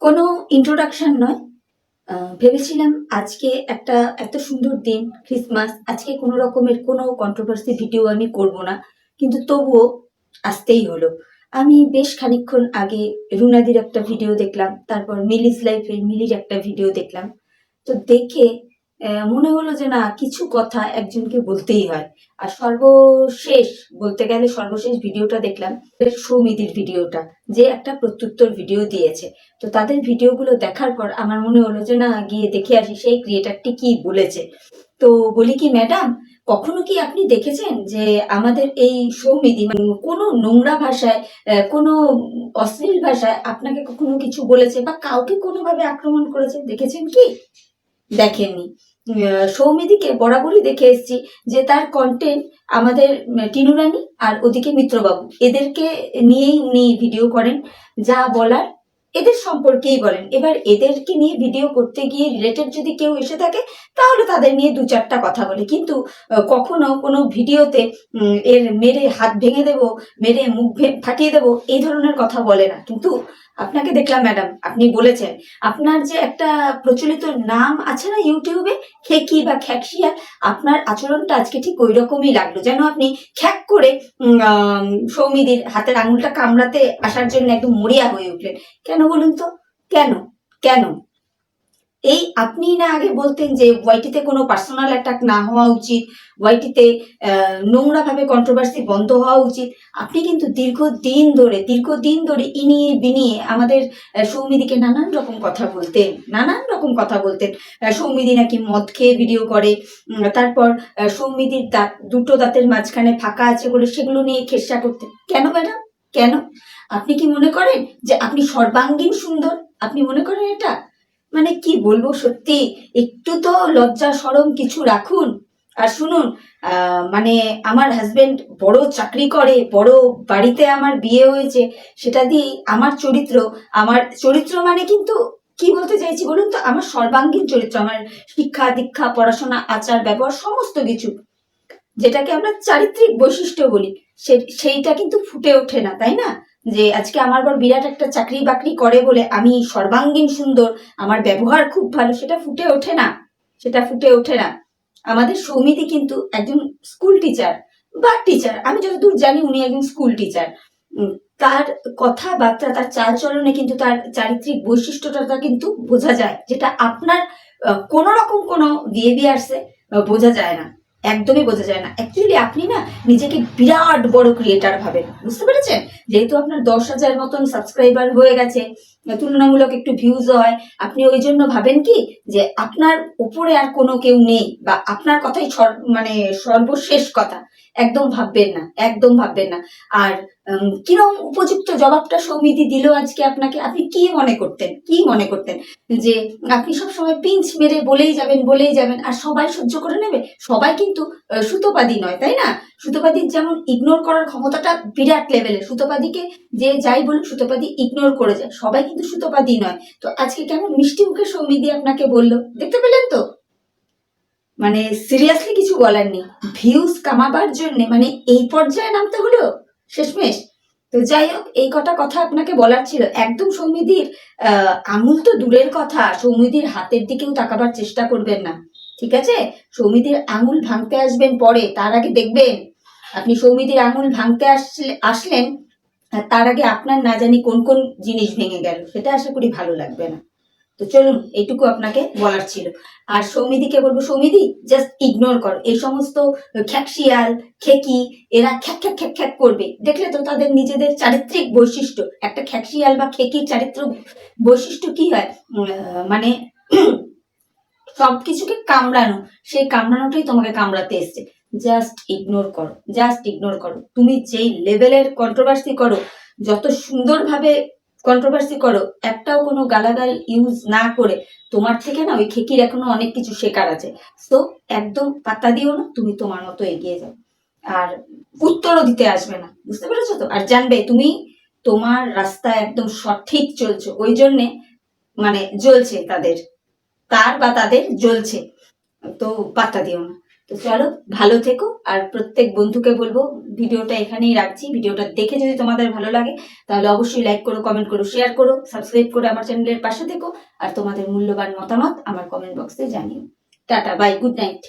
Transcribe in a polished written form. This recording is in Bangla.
কোনো ইন্ট্রোডাকশন নয়। ভেবেছিলাম আজকে একটা এত সুন্দর দিন ক্রিসমাস, আজকে কোনো রকমের কোনো কন্ট্রোভার্সি ভিডিও আমি করব না, কিন্তু তবুও আসতেই হলো। আমি বেশ খানিকক্ষণ আগে রুনাদির একটা ভিডিও দেখলাম, তারপর মিলিস লাইফের মিলির একটা ভিডিও দেখলাম। তো দেখে মনে হলো যে না, কিছু কথা একজনকে বলতেই হয়। আর সর্বশেষ বলতে গেলে সর্বশেষ ভিডিওটা দেখলাম সৌমিদির ভিডিওটা, যে একটা প্রত্যুত্তর ভিডিও দিয়েছে। তো তাদের ভিডিওগুলো দেখার পর আমার মনে হলো যে না, গিয়ে দেখে আসি সেই ক্রিয়েটারটি কি বলেছে। তো বলি কি ম্যাডাম, কখনো কি আপনি দেখেছেন যে আমাদের এই সৌমিদি কোনো নোংরা ভাষায়, কোনো অশ্লীল ভাষায় আপনাকে কখনো কিছু বলেছে বা কাউকে কোনোভাবে আক্রমণ করেছে? দেখেছেন কি? দেখেননি। সৌমিদিকে বরাবরই দেখে এসেছি যে তার কন্টেন্ট আমাদের টিনু রানী আর ওদিকে মিত্রবাবু, এদেরকে নিয়েই উনি ভিডিও করেন। যা বলার এদের সম্পর্কেই বলেন। এবার এদেরকে নিয়ে ভিডিও করতে গিয়ে রিলেটেড যদি কেউ এসে থাকে তাহলে তাদের নিয়ে দু চারটা কথা বলে, কিন্তু কখনো কোনো ভিডিওতে এর মেরে হাত ভেঙে দেবো, মেরে মুখ ফাটিয়ে দেবো, এই ধরনের কথা বলে না। কিন্তু আপনাকে দেখলাম ম্যাডাম, আপনি বলেছেন আপনার যে একটা প্রচলিত নাম আছে না ইউটিউবে, খেকি বা খ্যাকশিয়া, আপনার আচরণটা আজকে ঠিক ওই রকমই লাগলো, যেন আপনি খ্যাক করে সৌমিদির হাতের আঙুলটা কামড়াতে আসার জন্য একদম মরিয়া হয়ে উঠলেন। কেন বলুন তো? কেন? কেন? এই আপনি না আগে বলতেন যে ওয়াইটিতে কোনো পার্সোনাল অ্যাটাক না হওয়া উচিত, ওয়াইটিতে নোংরা ভাবে কন্ট্রোভার্সি বন্ধ হওয়া উচিত। আপনি কিন্তু দীর্ঘদিন ধরে ইনিয়ে বিনিয়ে আমাদের সৌমিদিকে নানান রকম কথা বলতেন, নানান রকম কথা বলতেন। সৌমিদি নাকি মদ খেয়ে ভিডিও করে, তারপর সৌমিদির দুটো দাঁতের মাঝখানে ফাঁকা আছে বলে সেগুলো নিয়ে খেসা করতেন। কেন ম্যাডাম? কেন? আপনি কি মনে করেন যে আপনি সর্বাঙ্গীন সুন্দর? আপনি মনে করেন এটা? মানে কি বলবো, সত্যি একটু তো লজ্জা শরম কিছু রাখুন। আর শুনুন, মানে আমার হাজবেন্ড বড় চাকরি করে, বড় বাড়িতে আমার বিয়ে হয়েছে, সেটা দিয়ে আমার চরিত্র মানে কিন্তু কি বলতে চাইছি বলুন তো, আমার সর্বাঙ্গীন চরিত্র, আমার শিক্ষা দীক্ষা পড়াশোনা আচার ব্যবহার সমস্ত কিছু, যেটাকে আমরা চারিত্রিক বৈশিষ্ট্য বলি, সেইটা কিন্তু ফুটে ওঠে না, তাই না? যে আজকে আমার বর বিরাট একটা চাকরি বাকরি করে বলে আমি সর্বাঙ্গীন সুন্দর, আমার ব্যবহার খুব ভালো, সেটা ফুটে ওঠে না, সেটা ফুটে ওঠে না। আমাদের সৌমিদি কিন্তু একজন স্কুল টিচার বা টিচার, আমি যতদূর জানি উনি একজন স্কুল টিচার। তার কথাবার্তা, তার চালচলনে কিন্তু তার চারিত্রিক বৈশিষ্ট্যটা কিন্তু বোঝা যায়, যেটা আপনার কোনো রকম কোনো বিহেভিয়ার্সে বোঝা যায় না, একদমই বোঝা যায় না। অ্যাকচুয়ালি আপনি না নিজেকে বিরাট বড় ক্রিয়েটার ভাবেন, বুঝতে পেরেছেন? যেহেতু আপনার 10,000 মতন সাবস্ক্রাইবার হয়ে গেছে, তুলনামূলক একটু ভিউজ হয়, আপনি ওই জন্য ভাবেন কি যে আপনার উপরে আর কোনো কেউ নেই, বা আপনার কথাই মানে সর্বশেষ কথা। একদম ভাববেন না, একদম ভাববেন না। আর কিরম উপযুক্ত জবাবটা সৌমিতি দিল আজকে আপনাকে, আপনি কি মনে করতেন, কি মনে করতেন যে আপনি সবসময় পিঞ্চ মেরে বলেই যাবেন আর সবাই সহ্য করে নেবে? সবাই কিন্তু সুতোপাদি নয়, তাই না? সুতোপাদির যেমন ইগনোর করার ক্ষমতাটা বিরাট লেভেলের, সুতোপাদিকে যে যাই বলুক সুতোপাদি ইগনোর করে যায়, সবাই কিন্তু সুতোপাদি নয়। তো আজকে কেমন মিষ্টি মুখে সৌমিদি আপনাকে বললো, দেখতে পেলেন তো? মানে সিরিয়াসলি কিছু বলার নেই, ভিউজ কামাবার জন্য মানে এই পর্যায়ে নামতে হলো শেষমেশ। তো যাই হোক, এই কটা কথা আপনাকে বলার ছিল। একদম সৌমিদির আঙুল তো দূরের কথা, সৌমিদির হাতের দিকেও তাকাবার চেষ্টা করবেন না, ঠিক আছে? সৌমিদির আঙুল ভাঙতে আসবেন পরে, তার আগে দেখবেন আপনি সৌমিদির আঙুল ভাঙতে আসলেন, তার আগে আপনার না জানি কোন কোন জিনিস ভেঙে গেল, সেটা আশা করি ভালো লাগবে না। তো চলুন, এইটুকু আপনাকে বলার ছিল। আর সৌমিদিকে বলবো, সৌমিদি জাস্ট ইগনোর করো এই সমস্ত খ্যাকশিয়াল খেকি, এরা খ্যাক খ্যাক খ্যাক খ্যাক করবে, দেখলে তো তাদের নিজেদের চারিত্রিক বৈশিষ্ট্য। একটা খ্যাকশিয়াল বা খেকির চারিত্র বৈশিষ্ট্য কি হয়, মানে সবকিছুকে কামড়ানো, সেই কামড়ানোটাই তোমাকে কামড়াতে এসছে। জাস্ট ইগনোর করো, জাস্ট ইগনোর করো। তুমি যেই লেভেলের কন্ট্রোভার্সি করো, যত সুন্দরভাবে কন্ট্রোভার্সি করো, একটাও কোনো গালাগাল ইউজ না করে, তোমার থেকে না ওই খেকির এখনো অনেক কিছু শেখার আছে। তো একদম পাত্তা দিও না, তুমি তোমার মতো এগিয়ে যাও, আর উত্তরও দিতে আসবে না, বুঝতে পেরেছো তো? আর জানবে তুমি তোমার রাস্তা একদম সঠিক চলছো, ওই জন্যে মানে জ্বলছে তাদের, তার বা তাদের জ্বলছে। তো পাত্তা দিও না। তো তো চলো, ভালো থেকো। আর প্রত্যেক বন্ধুকে বলবো ভিডিওটা এখানেই রাখছি। ভিডিওটা দেখে যদি তোমাদের ভালো লাগে তাহলে অবশ্যই লাইক করো, কমেন্ট করো, শেয়ার করো, সাবস্ক্রাইব করে আমার চ্যানেলের পাশে থেকো। আর তোমাদের মূল্যবান মতামত আমার কমেন্ট বক্সে জানিও। Tata, bye, good night.